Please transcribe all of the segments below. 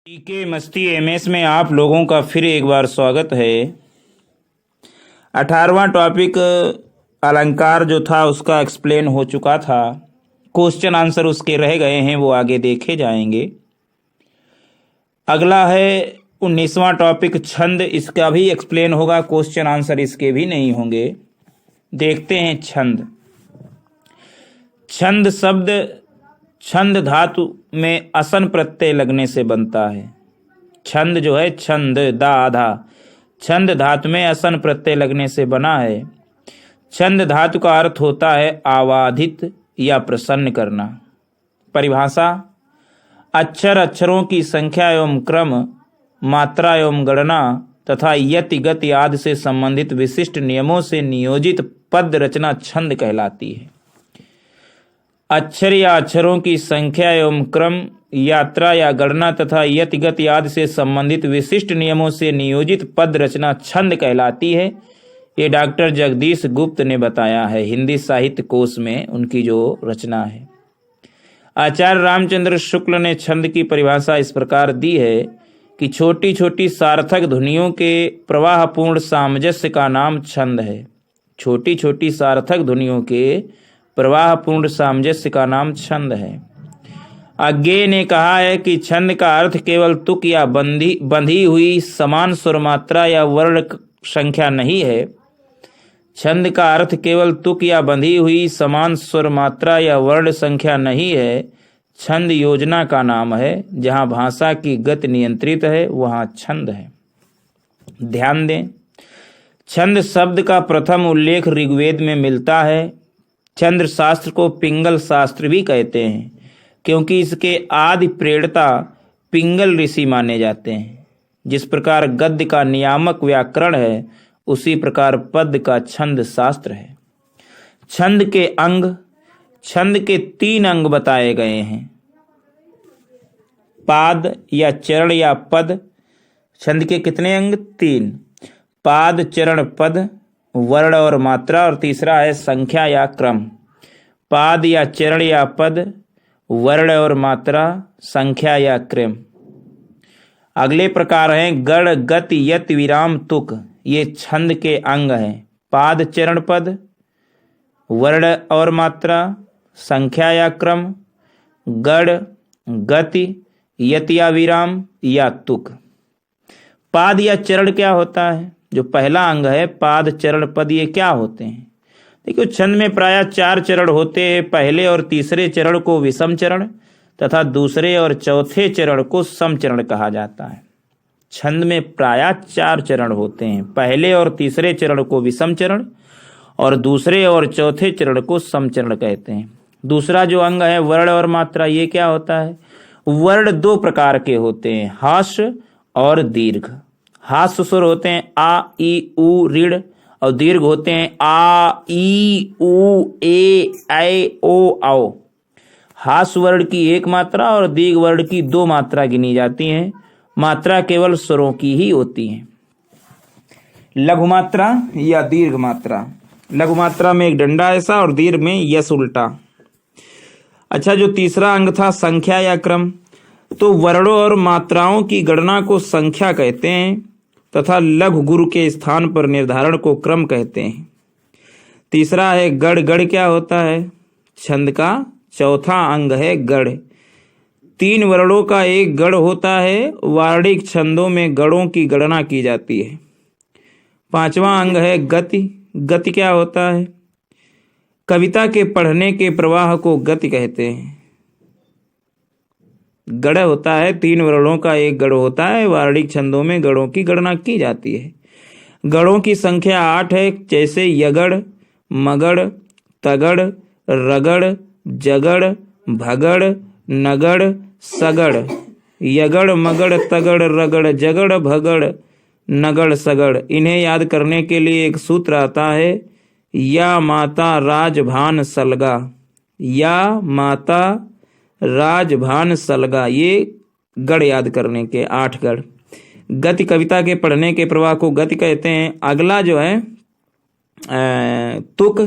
पीके मस्ती एमएस में आप लोगों का फिर एक बार स्वागत है। 18वां टॉपिक अलंकार जो था उसका एक्सप्लेन हो चुका था। क्वेश्चन आंसर उसके रह गए हैं, वो आगे देखे जाएंगे। अगला है 19वां टॉपिक छंद, इसका भी एक्सप्लेन होगा, क्वेश्चन आंसर इसके भी नहीं होंगे। देखते हैं छंद। छंद शब्द छंद धातु में असन प्रत्यय लगने से बनता है। छंद जो है छंद दा आधा छंद धातु में असन प्रत्यय लगने से बना है। छंद धातु का अर्थ होता है आवाधित या प्रसन्न करना। परिभाषा: अक्षर अक्षरों की संख्या एवं क्रम, मात्रा एवं गणना तथा यति गति आदि से संबंधित विशिष्ट नियमों से नियोजित पद रचना छंद कहलाती है। अक्षर या अक्षरों की संख्या एवं क्रम, यात्रा या गणना तथा यति गति आदि से संबंधित विशिष्ट नियमों से नियोजित पद रचना छंद कहलाती है। ये डॉक्टर जगदीश गुप्त ने बताया है हिंदी साहित्य कोश में, उनकी जो रचना है। आचार्य रामचंद्र शुक्ल ने छंद की परिभाषा इस प्रकार दी है कि छोटी छोटी सार्थक ध्वनियों के प्रवाहपूर्ण सामंजस्य का नाम छंद है। छोटी छोटी सार्थक ध्वनियों के प्रवाहपूर्ण सामंजस्य का नाम छंद है। अज्ञेय ने कहा है कि छंद का अर्थ केवल तुक या बंधी हुई समान स्वर मात्रा या वर्ण संख्या नहीं है। छंद का अर्थ केवल तुक या बंधी हुई समान स्वर मात्रा या वर्ण संख्या नहीं है। छंद योजना का नाम है। जहाँ भाषा की गति नियंत्रित है वहाँ छंद है। ध्यान दें, छंद शब्द का प्रथम उल्लेख ऋग्वेद में मिलता है। छंद शास्त्र को पिंगल शास्त्र भी कहते हैं क्योंकि इसके आदि प्रेरणा पिंगल ऋषि माने जाते हैं। जिस प्रकार गद्य का नियामक व्याकरण है उसी प्रकार पद्य का छंद शास्त्र है। छंद के अंग, छंद के 3 अंग बताए गए हैं। पाद या चरण या पद। छंद के कितने अंग? 3। पाद, चरण, पद, वर्ण और मात्रा, और तीसरा है संख्या या क्रम। पाद या चरण या पद, वर्ण और मात्रा, संख्या या क्रम। अगले प्रकार हैं गण, गति, यत, विराम, तुक। ये छंद के अंग हैं। पाद, चरण, पद, वर्ण और मात्रा, संख्या या क्रम, गण, गति, यत या विराम या तुक। पाद या चरण क्या होता है? जो पहला अंग है पाद, चरण, पद, ये क्या होते हैं? देखिए, छंद में प्रायः 4 चरण होते हैं। पहले और तीसरे चरण को विषम चरण तथा दूसरे और चौथे चरण को सम चरण कहा जाता है। छंद में प्रायः 4 चरण होते हैं। पहले और तीसरे चरण को विषम चरण और दूसरे और चौथे चरण को सम चरण कहते हैं। दूसरा जो अंग है वर्ण और मात्रा, ये क्या होता है? वर्ण 2 प्रकार के होते हैं, हास्य और दीर्घ। हास्य स्वर होते हैं आ, ई, उ, ऋण, और दीर्घ होते हैं आ, ई, उ, ए, ऐ, ओ, औ। हास्य वर्ण की 1 मात्रा और दीर्घ वर्ण की 2 मात्रा गिनी जाती हैं। मात्रा केवल स्वरों की ही होती है। लघु मात्रा या दीर्घ मात्रा। लघु मात्रा में एक डंडा ऐसा और दीर्घ में यस उल्टा। अच्छा, जो तीसरा अंग था संख्या या क्रम, तो वर्णों और मात्राओं की गणना को संख्या कहते हैं तथा लघु गुरु के स्थान पर निर्धारण को क्रम कहते हैं। तीसरा है गढ़। गढ़ क्या होता है? छंद का चौथा अंग है गढ़। 3 वर्णों का एक गढ़ होता है। वार्णिक छंदों में गढ़ों की गणना की जाती है। 5वां अंग है गति। गति क्या होता है? कविता के पढ़ने के प्रवाह को गति कहते हैं। गढ़ होता है, 3 वर्णों का एक गढ़ होता है। वार्णिक छंदों में गढ़ों की गणना की जाती है। गढ़ों की संख्या 8 है, जैसे यगड़, मगड़, तगड़, रगड़, जगड़, भगड़, नगड़, सगड़। यगड़, मगड़, तगड़, रगड़, जगड़, भगड़, नगड़, सगड़। इन्हें याद करने के लिए एक सूत्र आता है, या माता राजभान सलगा। या माता राजभान सलगा, ये गढ़ याद करने के 8 गढ़। गति कविता के पढ़ने के प्रवाह को गति कहते हैं। अगला जो है तुक।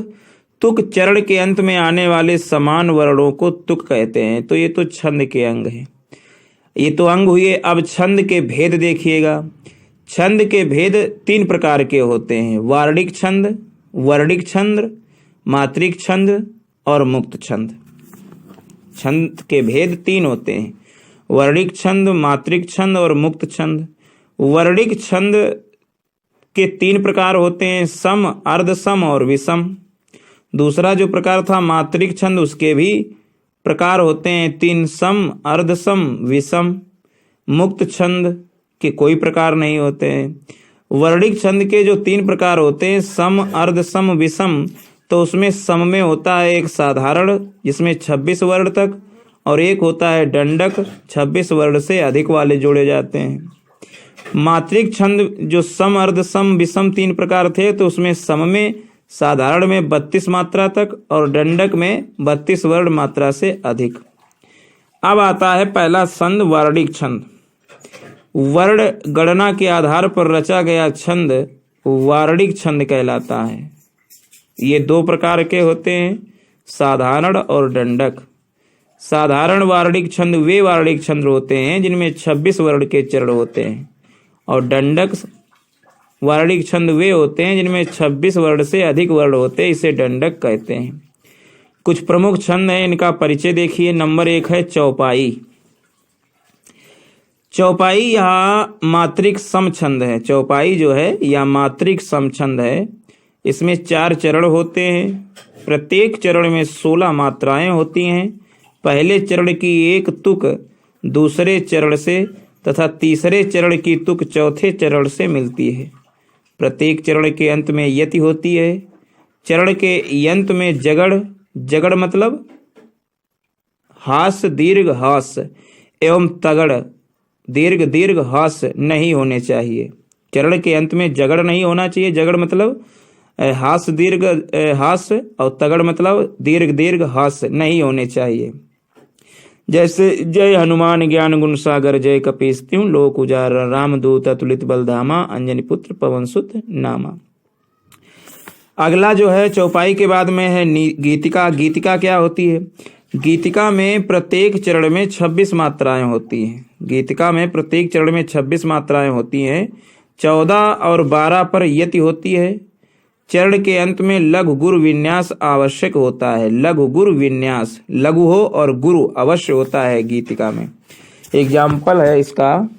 तुक चरण के अंत में आने वाले समान वर्णों को तुक कहते हैं। तो ये तो छंद के अंग हैं। ये तो अंग हुए। अब छंद के भेद देखिएगा। छंद के भेद 3 प्रकार के होते हैं, वार्णिक छंद, वर्णिक छंद, मात्रिक छंद और मुक्त छंद। छंद के भेद 3 होते हैं, वर्णिक छंद, मात्रिक छंद और मुक्त छंद। वर्णिक छंद के 3 प्रकार होते हैं, सम, अर्धसम और विषम। दूसरा जो प्रकार था मात्रिक छंद, उसके भी प्रकार होते हैं 3, सम, अर्धसम, विषम। मुक्त छंद के कोई प्रकार नहीं होते हैं। वर्णिक छंद के जो 3 प्रकार होते हैं, सम, अर्धसम, विषम, तो उसमें सम में होता है एक साधारण जिसमें 26 वर्ण तक, और एक होता है दंडक 26 वर्ण से अधिक वाले जोड़े जाते हैं। मात्रिक छंद जो सम, अर्धसम, विषम 3 प्रकार थे, तो उसमें सम में साधारण में 32 मात्रा तक और दंडक में 32 वर्ण मात्रा से अधिक। अब आता है पहला छंद, वर्णिक छंद। वर्ण गणना के आधार पर रचा गया छंद वार्णिक छंद कहलाता है। ये 2 प्रकार के होते हैं, साधारण और दंडक। साधारण वार्णिक छंद वे वार्णिक छंद होते हैं जिनमें 26 वर्ण के चरण होते हैं, और दंडक वार्णिक छंद वे होते हैं जिनमें 26 वर्ण से अधिक वर्ण होते हैं, इसे दंडक कहते हैं। कुछ प्रमुख छंद हैं, इनका परिचय देखिए। नंबर 1 है चौपाई। चौपाई यह मात्रिक सम छंद है। चौपाई जो है यह मात्रिक सम छंद है। इसमें 4 चरण होते हैं, प्रत्येक चरण में 16 मात्राएं होती हैं। पहले चरण की एक तुक दूसरे चरण से तथा तीसरे चरण की तुक चौथे चरण से मिलती है। प्रत्येक चरण के अंत में यति होती है। चरण के अंत में जगड़, जगड़ मतलब हास, दीर्घ हास एवं तगड़, दीर्घ दीर्घ हास नहीं होने चाहिए। चरण के अंत में जगड़ नहीं होना चाहिए। जगड़ मतलब हास, दीर्घ हास, और तगड़ मतलब दीर्घ दीर्घ हास नहीं होने चाहिए। जैसे जय हनुमान ज्ञान गुण सागर, जय कपीस त्यों लोक उजागर, रामदूत अतुलित बलधामा, अंजनी पुत्र पवन सुत नामा। अगला जो है चौपाई के बाद में है गीतिका। गीतिका क्या होती है? गीतिका में प्रत्येक चरण में 26 मात्राएं होती हैं। गीतिका में प्रत्येक चरण में 26 मात्राएं होती हैं। 14 और 12 पर यति होती है। चरण के अंत में लघु गुरु विन्यास आवश्यक होता है। लघु गुरु विन्यास, लघु हो और गुरु अवश्य होता है गीतिका में। एग्जाम्पल है इसका,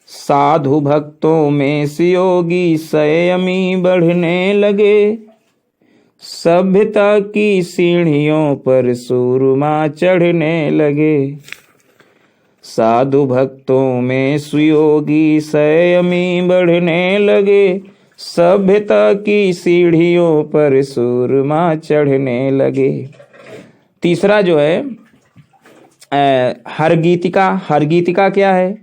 साधु भक्तों में सियोगी संयमी बढ़ने लगे, सभ्यता की सीढ़ियों पर सूरमा चढ़ने लगे। साधु भक्तों में सुयोगी संयमी बढ़ने लगे, सभ्यता की सीढ़ियों पर सूरमा चढ़ने लगे। तीसरा जो है हरगीतिका। हरगीतिका क्या है?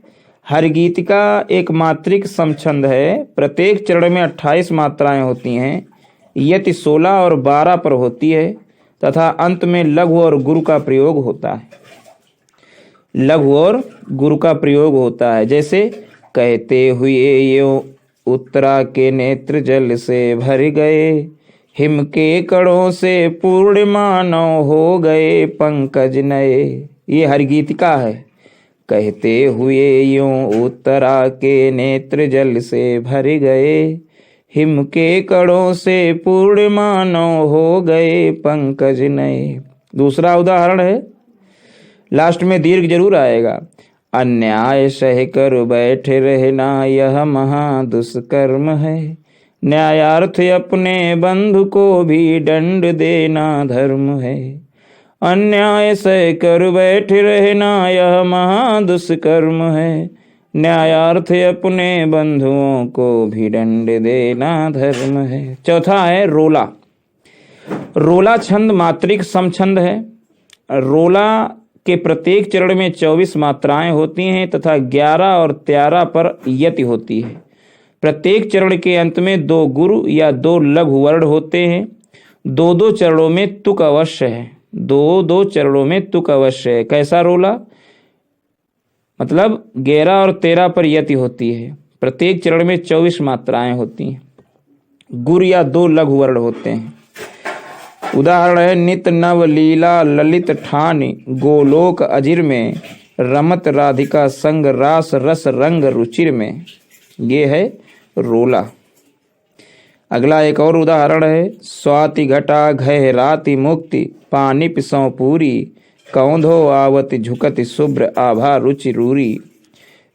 हरगीतिका एक मात्रिक समछंद है। प्रत्येक चरण में 28 मात्राएं होती हैं। यति 16 और 12 पर होती है तथा अंत में लघु और गुरु का प्रयोग होता है। लघु और गुरु का प्रयोग होता है। जैसे कहते हुए यो उत्तरा के नेत्र जल से भर गए, हिम के कणों से पूर्णिमा नौ हो गए पंकज नए। ये हरगीतिका है। कहते हुए यूं उत्तरा के नेत्र जल से भर गए, हिम के कणों से पूर्णिमा नौ हो गए पंकज नए। दूसरा उदाहरण है, लास्ट में दीर्घ जरूर आएगा। अन्याय सह कर बैठ रहना यह महा दुष्कर्म है, न्यायार्थ अपने बंधु को भी दंड देना धर्म है। अन्याय सह कर बैठ रहना यह महा दुष्कर्म है, न्यायार्थ अपने बंधुओं को भी दंड देना धर्म है। चौथा है रोला। रोला छंद मात्रिक समछंद है। रोला के प्रत्येक चरण में 24 मात्राएं होती हैं तथा 11 और 13 पर यति होती है। प्रत्येक चरण के अंत में 2 गुरु या 2 लघु वर्ण होते हैं। 2-2 चरणों में तुक अवश्य है। 2-2 चरणों में तुक अवश्य है। कैसा रोला? मतलब 11 और 13 पर यति होती है। प्रत्येक चरण में 24 मात्राएं होती हैं। गुरु या 2 लघु वर्ण होते हैं। उदाहरण है, नित नव लीला ललित ठान, गोलोक अजिर में रमत राधिका संग रास रस रंग रुचिर में। ये है रोला। अगला एक और उदाहरण है। स्वाति घटा घय राति मुक्ति पानी पिसौ पूरी कौंधो आवति झुकति शुभ्र आभा रुचि रूरी।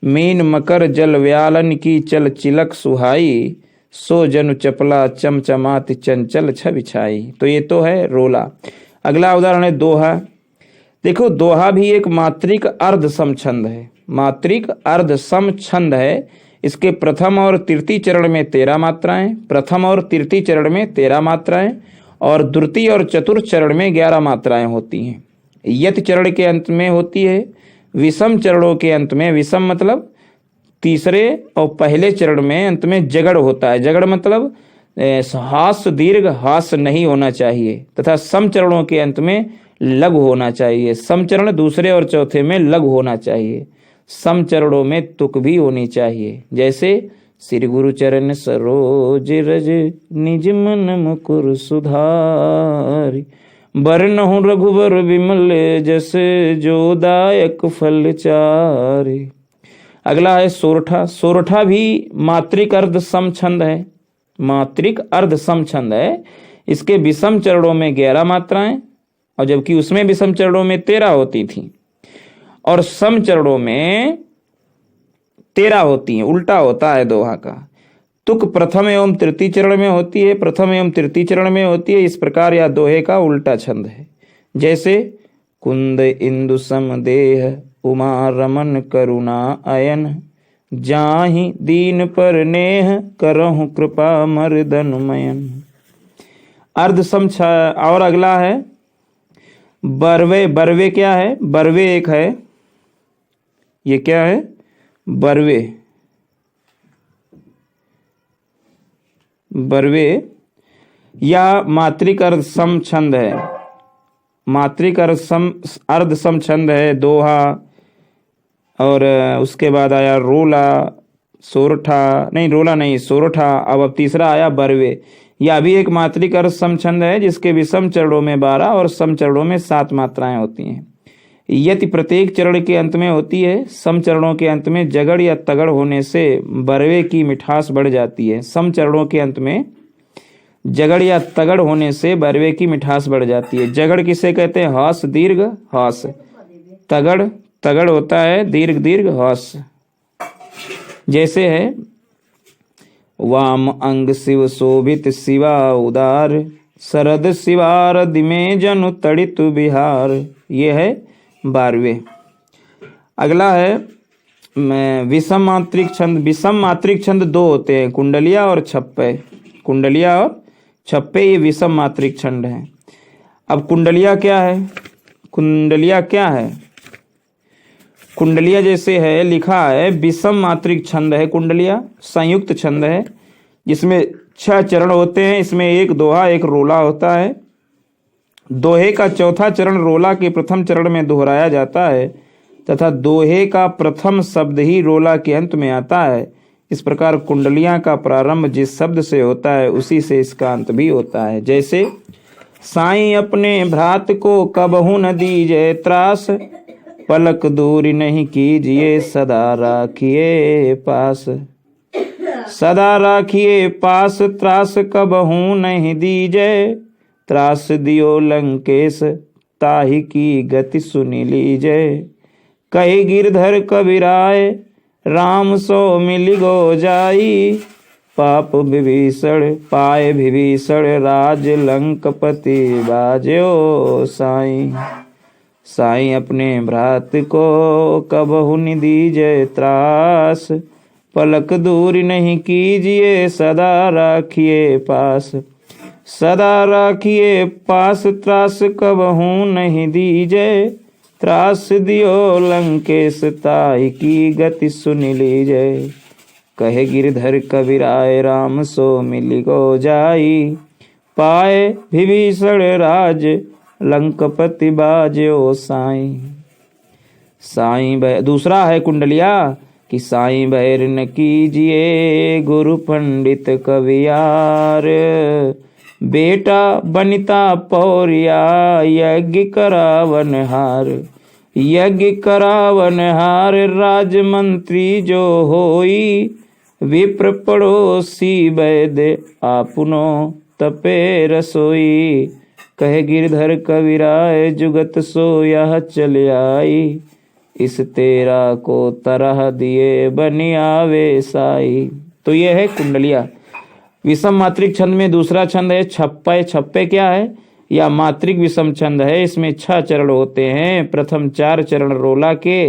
मीन मकर जल व्यालन की चल चिलक सुहाई सो जनु चपला चमचमाति चंचल छवि छाई। तो ये तो है रोला। अगला उदाहरण है दोहा। देखो दोहा भी एक मात्रिक अर्ध सम छंद है। मात्रिक अर्ध सम छंद है। इसके प्रथम और तृतीय चरण में 13 मात्राएं, प्रथम और तृतीय चरण में 13 मात्राएं और द्वितीय और चतुर्थ चरण में 11 मात्राएं होती हैं। यत चरण के अंत में होती है। विषम चरणों के अंत में, विषम मतलब तीसरे और पहले चरण में अंत में जगड़ होता है। जगड़ मतलब हास दीर्घ हास नहीं होना चाहिए तथा सम चरणों के अंत में लघु होना चाहिए। सम चरण दूसरे और चौथे में लघु होना चाहिए। सम चरणों में तुक भी होनी चाहिए। जैसे श्री गुरु चरण सरोज रज निज मन मुकुर सुधारि बरनहु रघुबर विमल जस जो दायक फल चारि। अगला है सोरठा। सोरठा भी मात्रिक अर्ध सम छंद है। मात्रिक अर्ध सम छंद है। इसके विषम चरणों में 11 मात्राएं और जबकि उसमें विषम चरणों में 13 होती थी और सम चरणों में 13 होती हैं। उल्टा होता है दोहा का। तुक प्रथम एवं तृतीय चरण में होती है, प्रथम एवं तृतीय चरण में होती है। इस प्रकार यह दोहे का उल्टा छंद है। जैसे कुंद इंदु सम देह उमा रमन करुणा अयन जाहि दीन पर नेह करहु कृपा मर्दन मयन। अर्ध सम। और अगला है बरवे। बरवे क्या है? बरवे एक है। ये क्या है? बरवे। बरवे या मात्रिक अर्ध सम छंद है। मात्रिक अर्ध सम छंद है दोहा। और उसके बाद आया रोला, सोरठा, नहीं रोला नहीं, सोरठा। अब तीसरा आया बरवे। यह भी एक मात्रिक अर्ध सम छंद है जिसके विषम चरणों में 12 और सम चरणों में 7 मात्राएं होती हैं। यति प्रत्येक चरण के अंत में होती है। सम चरणों के अंत में जगड़ या तगड़ होने से बरवे की मिठास बढ़ जाती है। सम चरणों के अंत में जगड़ या तगड़ होने से बरवे की मिठास बढ़ जाती है। जगड़ किसे कहते हैं? हास दीर्घ हास। तगड़ तगड़ होता है दीर्घ दीर्घ हास। जैसे है वाम अंग शिव शोभित शिवा उदार शरद शिवार दिमे जनु तड़ित बिहार। ये है 12वें। अगला है विषम मात्रिक छंद। विषम मात्रिक छंद 2 होते हैं, कुंडलिया और छप्पे। कुंडलिया और छप्पे ये विषम मात्रिक छंद है। अब कुंडलिया क्या है? कुंडलिया क्या है? कुंडलिया जैसे है लिखा है विषम मात्रिक छंद है। कुंडलिया संयुक्त छंद है जिसमें 6 चरण होते हैं। इसमें एक दोहा एक रोला होता है। दोहे का चौथा चरण रोला के प्रथम चरण में दोहराया जाता है तथा दोहे का प्रथम शब्द ही रोला के अंत में आता है। इस प्रकार कुंडलियां का प्रारंभ जिस शब्द से होता है उसी से इसका अंत भी होता है। जैसे साईं अपने भ्रात को कबहू न दीजिए त्रास पलक दूर नहीं कीजिए सदा राखिए पास। सदा राखिए पास त्रास कबहू नहीं दीजिए त्रास दियो लंकेश ताहि की गति सुनी लीजिए। कही गिरधर कबीराय राम सो मिली गो जाई पाप विभीषण पाए विभीषण राज लंकपति बाजो साईं। साईं अपने भ्रात को कबहू न दीजिए त्रास पलक दूर नहीं कीजिए सदा राखिए पास। सदा राखिए पास त्रास कबहू नहीं दीजिए त्रास दियो लंकेश ताहि की गति सुन लीजिए। कहे गिरधर कबीराय राम सो मिली गो जाई पाए विभीषण राज लंकपति बाजो साईं। साईं दूसरा है कुंडलिया कि साईं बैर न कीजिए गुरु पंडित कवियार बेटा बनिता पौरिया यज्ञ करावन हार। यज्ञ करावन हार राजमंत्री जो होई, विप्र पड़ोसी वैद्य आपुनो तपे रसोई। कहे गिरधर कविराय जुगत सो यह चल आई, इस तेरा को तरह दिए बनी आवे साई। तो ये है कुंडलिया। विषम मात्रिक छंद में दूसरा छंद है छप्पे। छप्पे क्या है? या मात्रिक विषम छंद है। इसमें 6 चरण होते हैं। प्रथम 4 चरण रोला के,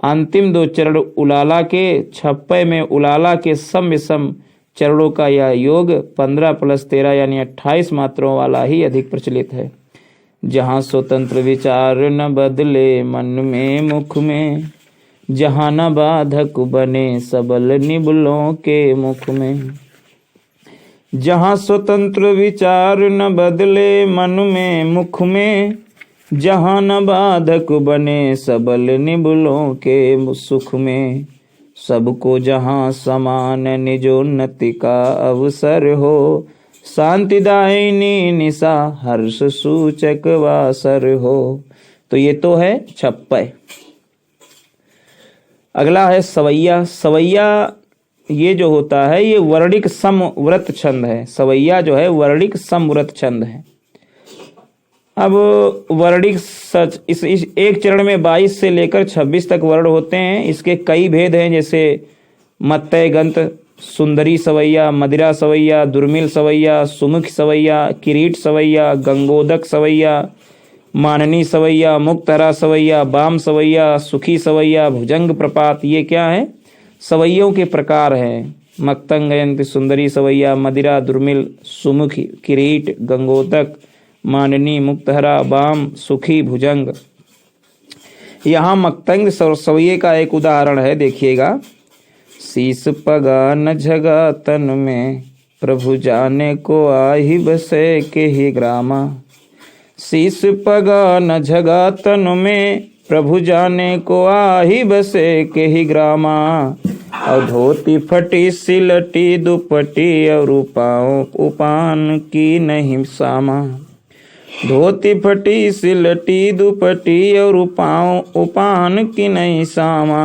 अंतिम 2 चरण उलाला के। छप्पे में उलाला के सम विषम चरणों का यह योग 15 + 13 यानी 28 मात्राओं वाला ही अधिक प्रचलित है। जहाँ स्वतंत्र विचार न बदले मन में मुख में, जहाँ न बाधक बने सबल निबलों के मुख में। जहाँ स्वतंत्र विचार न बदले मन में मुख में, जहाँ न बाधक बने सबल निबलों के सुख में। सबको जहाँ समान निजोन्नति का अवसर हो, शांतिदायिनी निशा हर्ष सूचक वासर हो। तो ये तो है छप्पे। अगला है सवैया। सवैया ये जो होता है ये वर्णिक समव्रत छंद है। सवैया जो है वर्णिक समव्रत छंद है। अब वर्णिक सच इस एक चरण में 22 से लेकर 26 तक वर्ण होते हैं। इसके कई भेद हैं, जैसे मत्तय गंत, सुंदरी सवैया, मदिरा सवैया, दुर्मिल सवैया, सुमुख सवैया, किरीट सवैया, गंगोदक सवैया, माननी सवैया, मुक्तहरा सवैया, बाम सवैया, सुखी सवैया, भुजंग प्रपात। ये क्या है? सवैयों के प्रकार हैं। मक्तंग गयंती, सुंदरी सवैया, मदिरा, दुर्मिल, सुमुख, किरीट, गंगोदक, माननी, मुक्तहरा, बाम, सुखी, भुजंग। यहाँ मक्तंग सवैये का एक उदाहरण है, देखिएगा। शीस पगा न झगा तन में, प्रभु जाने को आही बसे के ही ग्रामा। शीस पगा न झगा तन में, प्रभु जाने को आही बसे के ही ग्रामा। और धोती फटी सिलटी दुपटी, और उपान की नहीं सामा। धोती फटी सिलटी दुपटी, और उपान की नहीं सामा।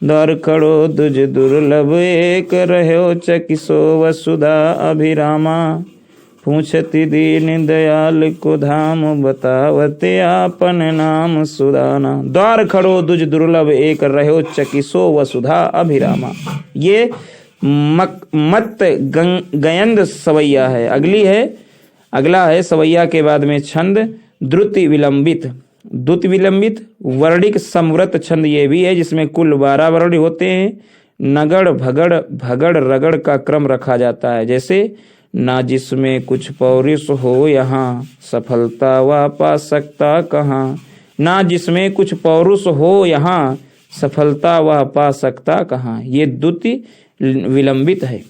दर खड़ो दुज दुर्लभ एक, रहो चकिसो वसुधा अभिरामा। पूछती दीन दयाल को धाम, बतावते आपन नाम सुदाना। द्वार खड़ो दुज दुर्लभ एक, रहो चकिसो वसुधा अभिरामा। ये मत गयंद सवैया है। अगला है सवैया के बाद में छंद द्रुति विलंबित। द्रुति विलंबित वर्णिक समव्रत छंद ये भी है, जिसमें कुल 12 वर्ण होते हैं। नगड़ भगड़ भगड़ रगड़ का क्रम रखा जाता है। जैसे ना जिसमें कुछ पौरुष हो यहाँ, सफलता वा पा सकता कहाँ। ना जिसमें कुछ पौरुष हो यहाँ, सफलता वह पा सकता कहाँ। ये द्रुति विलंबित है।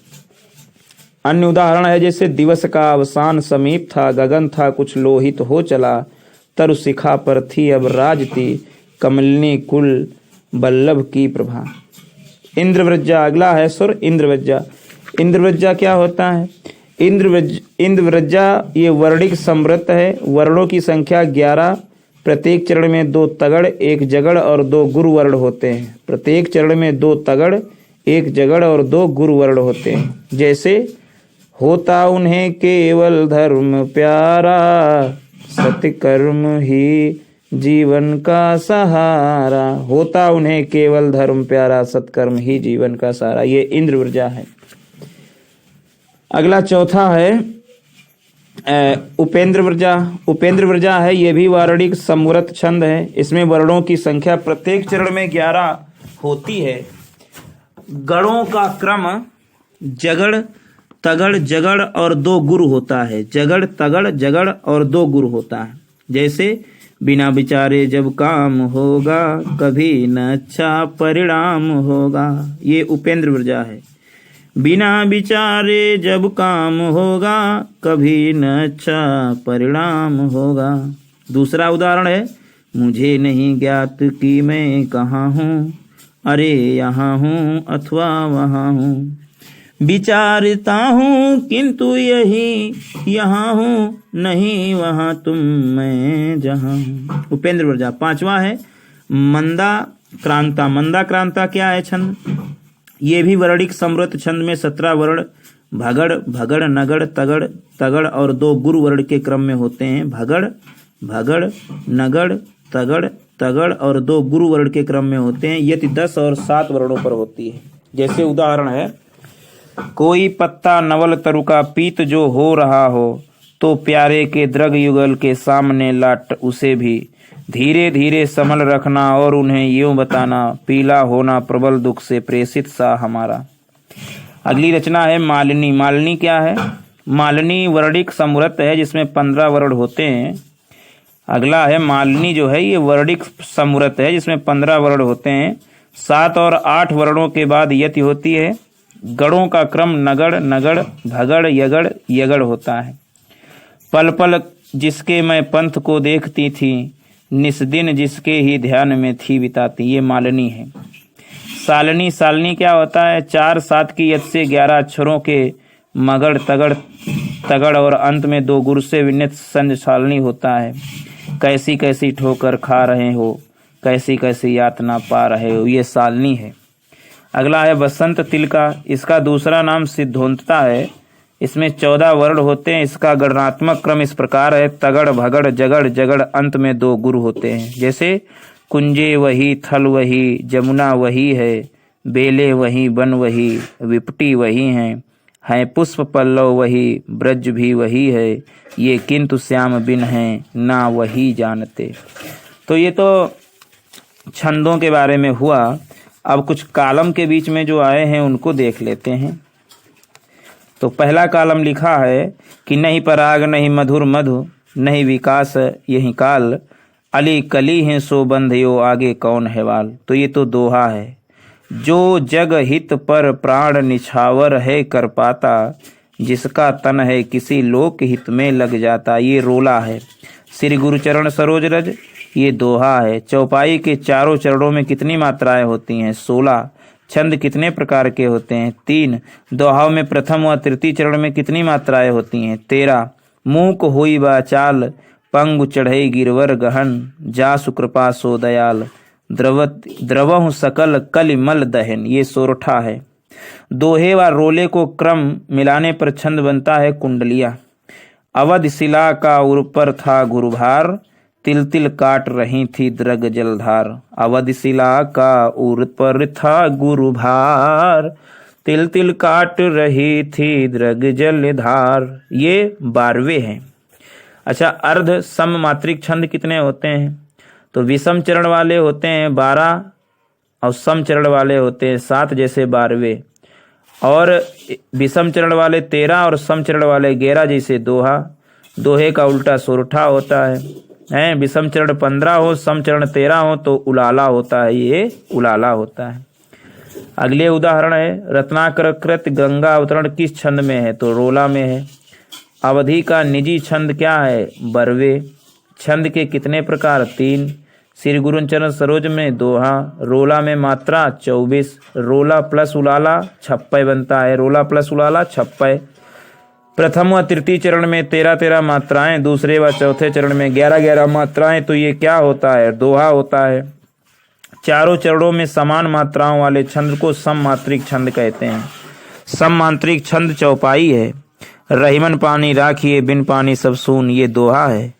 अन्य उदाहरण है, जैसे दिवस का अवसान समीप था, गगन था कुछ लोहित हो चला। तरु शिखा पर थी अब राजती, कमलिनी कुल बल्लभ की प्रभा। इंद्रव्रजा अगला है सुर इंद्रव्रजा। इंद्रव्रजा क्या होता है? इंद्रव्रजा ये वर्णिक समव्रत है। वर्णों की संख्या 11। प्रत्येक चरण में 2 तगड़, 1 जगड़ और 2 गुरु वर्ण होते हैं। प्रत्येक चरण में 2 तगड़, 1 जगड़ और 2 गुरु वर्ण होते हैं। जैसे होता उन्हें केवल धर्म प्यारा, सत्कर्म ही जीवन का सहारा। होता उन्हें केवल धर्म प्यारा, सत्कर्म ही जीवन का सहारा। ये इंद्रव्रजा है। अगला चौथा है उपेंद्रव्रजा। उपेंद्रव्रजा है, ये भी वार्णिक समव्रत छंद है। इसमें वर्णों की संख्या प्रत्येक चरण में 11 होती है। गणों का क्रम जगड़ तगड़ जगड़ और 2 गुरु होता है। जगड़ तगड़ जगड़ और 2 गुरु होता है। जैसे बिना विचारे जब काम होगा, कभी न अच्छा परिणाम होगा। ये उपेंद्रव्रजा है। बिना विचारे जब काम होगा, कभी न अच्छा परिणाम होगा। दूसरा उदाहरण है, मुझे नहीं ज्ञात कि मैं कहाँ हूँ, अरे यहाँ हूँ अथवा वहाँ हूँ। विचारता हूँ किंतु यही यहाँ हूँ, नहीं वहाँ तुम मैं जहाँ हूँ। उपेंद्रव्रजा। 5वां है मंदा क्रांता, मंदा क्रांता क्या है छंद? ये भी वर्णिक समृद्ध छंद में 17 वर्ण भगड़, भगड़, नगड़, तगड़, तगड़ और 2 गुरु वर्ण के क्रम में होते हैं। भगड़, भगड़, नगड़, तगड़, तगड़ और 2 गुरु वर्ण के क्रम में होते हैं। यति 10 और 7 वर्णों पर होती है। जैसे उदाहरण है, कोई पत्ता नवल तरु का पीत जो हो रहा हो, तो प्यारे के द्रग युगल के सामने लाट उसे भी धीरे धीरे संभल रखना और उन्हें यूं बताना, पीला होना प्रबल दुख से प्रेषित सा हमारा। अगली रचना है मालिनी। मालिनी क्या है? मालिनी वर्णिक समृद्ध है जिसमें 15 वर्ण होते हैं। अगला है मालिनी जो है ये वर्णिक समृद्ध है जिसमें 15 वर्ण होते हैं। 7 और 8 वर्णों के बाद यति होती है। गणों का क्रम नगड़, नगड़, भगड़, यगड़, यगड़ होता है। पल पल जिसके मैं पंथ को देखती थी, निस्दिन जिसके ही ध्यान में थी बिताती, ये मालिनी है। सालनी। सालनी क्या होता है? 4 7 की यत से 11 अक्षरों के मगड़, तगड़, तगड़ और अंत में 2 गुरु से विनित संज सालनी होता है। कैसी कैसी ठोकर खा रहे हो, कैसी कैसी यातना पा रहे हो, ये सालनी है। अगला है बसंत तिलका। इसका दूसरा नाम सिद्धोंतता है। इसमें 14 वर्ण होते हैं। इसका गणनात्मक क्रम इस प्रकार है: तगड़, भगड़, जगड़, जगड़, अंत में 2 गुरु होते हैं। जैसे कुंजे वही, थल वही, जमुना वही है, बेले वही, बन वही, विपटी वही हैं पुष्प पल्लव वही, ब्रज भी वही है, ये किंतु श्याम बिन है ना वही जानते। तो ये तो छंदों के बारे में हुआ। अब कुछ कालम के बीच में जो आए हैं उनको देख लेते हैं। तो पहला कालम लिखा है कि नहीं पराग नहीं मधुर मधु, नहीं विकास यही काल, अली कली हैं सो बंधियो आगे कौन है वाल। तो ये तो दोहा है। जो जग हित पर प्राण निछावर है कर पाता, जिसका तन है किसी लोक हित में लग जाता, ये रोला है। श्री गुरुचरण सरोज रज, ये दोहा है। चौपाई के चारों चरणों में कितनी मात्राएं होती हैं? 16। छंद कितने प्रकार के होते हैं? 3। दोहाओं में प्रथम व तृतीय चरण में कितनी मात्राएं होती हैं? 13। मूक होई बाचाल, पंगु चढ़ई गिरवर गहन, जा सुकृपा सो दयाल, द्रवहु सकल कलिमल दहन, ये सोरठा है। दोहे व रोले को क्रम मिलाने पर छंद बनता है कुंडलिया। अवध शिला का उर पर था गुरुभार, तिल तिल काट रही थी द्रग जलधार। अवध शिला का उर पर था गुरुभार, तिल तिल काट रही थी द्रग जलधार, ये 12वें हैं। अच्छा, अर्ध सम मात्रिक छंद कितने होते हैं? तो विषम चरण वाले होते हैं 12 और सम चरण वाले होते हैं 7, जैसे 12वें। और विषम चरण वाले 13 और सम चरण वाले 11, जैसे दोहा। दोहे का उल्टा सोरठा होता है। विषम चरण 15 हो, सम चरण 13 हो तो उलाला होता है, ये उलाला होता है। अगले उदाहरण है रत्नाकर कृत गंगा अवतरण किस छंद में है? तो रोला में है। अवधि का निजी छंद क्या है? 12वें। छंद के कितने प्रकार? 3। श्री गुरुचरण सरोज में दोहा। रोला में मात्रा 24। रोला प्लस उलाला 26 बनता है। रोला प्लस उलाला 26। प्रथम व तृतीय चरण में 13-13 मात्राएं, दूसरे व चौथे चरण में 11-11 मात्राएं, तो ये क्या होता है? दोहा होता है। चारों चरणों में समान मात्राओं वाले छंद को सम मात्रिक छंद कहते हैं। सम मात्रिक छंद चौपाई है। रहीमन पानी राखिए बिन पानी सब सून, ये दोहा है।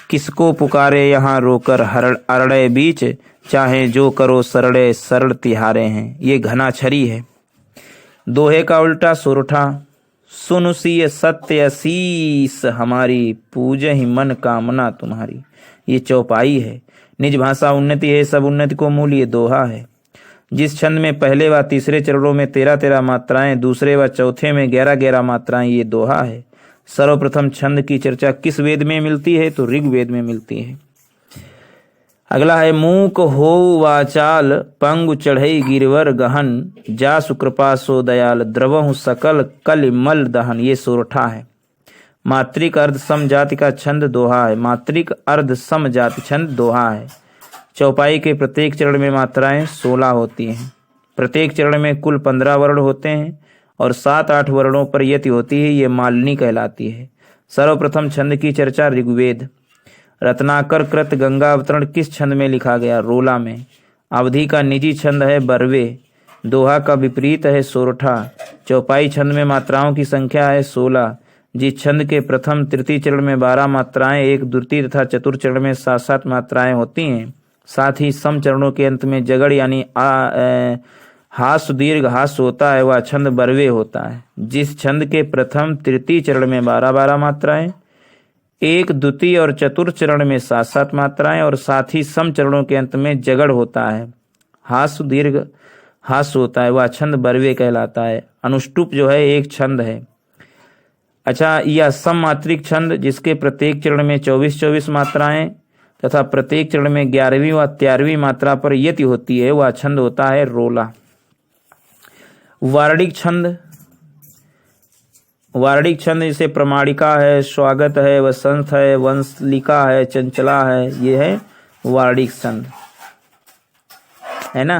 किसको पुकारे यहाँ रोकर अरड़े बीच, चाहे जो करो सरड़े सरड़ तिहारे हैं, ये घना छरी है। दोहे का उल्टा सोरठा। सुन सिय सत्य असीस हमारी, पूजे ही मन कामना तुम्हारी, ये चौपाई है। निज भाषा उन्नति है सब उन्नति को मूल, ये दोहा है। जिस छंद में पहले व तीसरे चरणों में 13-13 मात्राएं, दूसरे व चौथे में 11-11 मात्राएं, ये दोहा है। सर्वप्रथम छंद की चर्चा किस वेद में मिलती है? तो ऋग्वेद में मिलती है। अगला है मूक हो वाचाल, पंगु चढ़ई गिरवर गहन, जा सुकृपा सो दयाल, द्रवहु सकल कलिमल दहन, ये सोरठा है। मात्रिक अर्ध सम जाति का छंद दोहा है। मात्रिक अर्ध सम जाति छंद दोहा है। चौपाई के प्रत्येक चरण में मात्राएं 16 होती हैं। प्रत्येक चरण में कुल 15 वर्ण होते हैं और 7-8 वर्णों पर यति होती है, ये मालिनी कहलाती है। सर्वप्रथम छंद की चर्चा ऋग्वेद। रत्नाकर कृत गंगा अवतरण किस छंद में लिखा गया? रोला में। अवधि का निजी छंद है बरवे। दोहा का विपरीत है सोरठा। चौपाई छंद में मात्राओं की संख्या है 16। जिस छंद के प्रथम तृतीय चरण में 12 मात्राएं, एक द्वितीय तथा चतुर्थ चरण में 7-7 मात्राएं होती हैं, साथ ही सम चरणों के अंत में जगड़ यानी हास दीर्घ हास होता है, वह छंद बरवे होता है। जिस छंद के प्रथम तृतीय चरण में 12-12 मात्राएं, एक द्वितीय और चतुर्थ चरण में 7-7 मात्राएं और साथ ही सम चरणों के अंत में जगड़ होता है, हास दीर्घ हास होता है, वह छंद बरवे कहलाता है। अनुष्टुप जो है एक छंद है। अच्छा, यह सम मात्रिक छंद जिसके प्रत्येक चरण में 24-24 मात्राएं तथा प्रत्येक चरण में 11वीं व 13वीं मात्रा पर यति होती है, वह छंद होता है रोला। वार्णिक छंद, वार्णिक छंद जैसे प्रमाणिका है, स्वागत है, वसंत है, वंशलिका है, चंचला है, ये है वार्णिक छंद, है ना।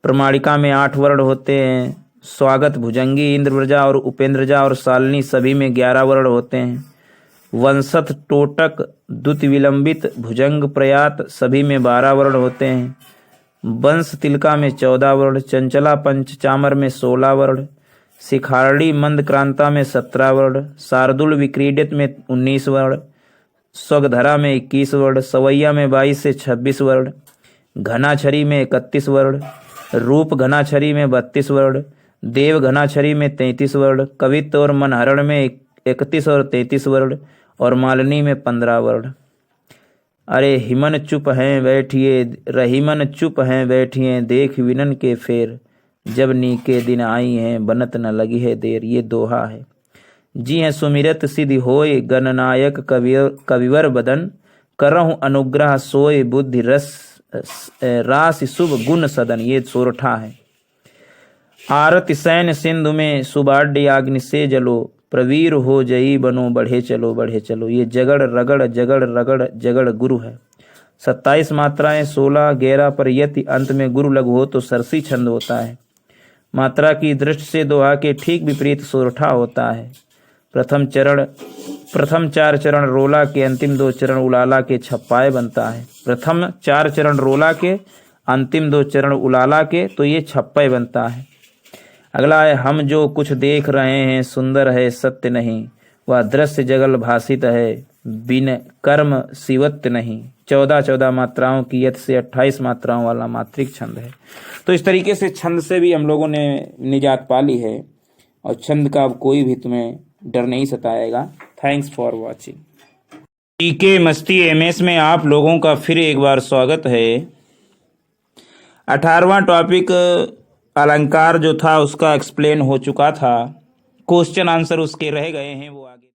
प्रमाणिका में 8 वर्ण होते हैं। स्वागत, भुजंगी, इंद्रव्रजा और उपेंद्रजा और शालिनी सभी में 11 वर्ण होते हैं। वंशत, टोटक, द्युत विलंबित, भुजंग, प्रयात सभी में 12 वर्ण होते हैं। वंश तिलका में 14 वर्ण, चंचला पंचचामर में 16 वर्ण, शिखारणी मंदक्रांता में 17 वर्ण, शार्दुल विक्रीडित में 19 वर्ण, स्वगधरा में 21 वर्ण, सवैया में 22 से 26 वर्ण, घनाछरी में 31 वर्ण, रूप घनाछरी में 32 वर्ण, देव घनाछरी में 33 वर्ण, कवित्व और मनहरण में 31 और 33 वर्ण और मालिनी में 15 वर्ण। अरे हिमन चुप हैं बैठिए, रहीमन चुप हैं बैठिए, देख विनन के फेर, जब नीके दिन आई हैं बनत न लगी है देर, ये दोहा है। जी हैं सुमिरत सिद्धि होय, गणनायक कविवर बदन, करहु अनुग्रह सोय, बुद्धि रस रास शुभ गुण सदन, ये सोरठा है। आरत सैन सिंधु में सुबाड्य अग्नि से जलो, प्रवीर हो जई बनो बढ़े चलो बढ़े चलो, ये जगड़ रगड़ जगड़ रगड़ जगड़ गुरु है। 27 मात्राएं, 16 11 पर यति, अंत में गुरु लघु हो तो सरसी छंद होता है। मात्रा की दृष्टि से दोहा के ठीक विपरीत सोरठा होता है। प्रथम 4 चरण रोला के, अंतिम 2 चरण उलाला के छप्पाए बनता है। प्रथम 4 चरण रोला के, अंतिम 2 चरण उलाला के, तो ये छप्पे बनता है। अगला है, हम जो कुछ देख रहे हैं सुंदर है सत्य नहीं, वह दृश्य जगल भाषित है, बिन कर्म शिवत्य नहीं। 14-14 मात्राओं की यत से 28 मात्राओं वाला मात्रिक छंद है। तो इस तरीके से छंद से भी हम लोगों ने निजात पा ली है और छंद का अब कोई भी तुम्हें डर नहीं सताएगा। Thanks for watching. पीके मस्ती एमएस में आप लोगों का फिर एक बार स्वागत है। 18वां टॉपिक अलंकार जो था उसका एक्सप्लेन हो चुका था, क्वेश्चन आंसर उसके रह गए हैं, वो आगे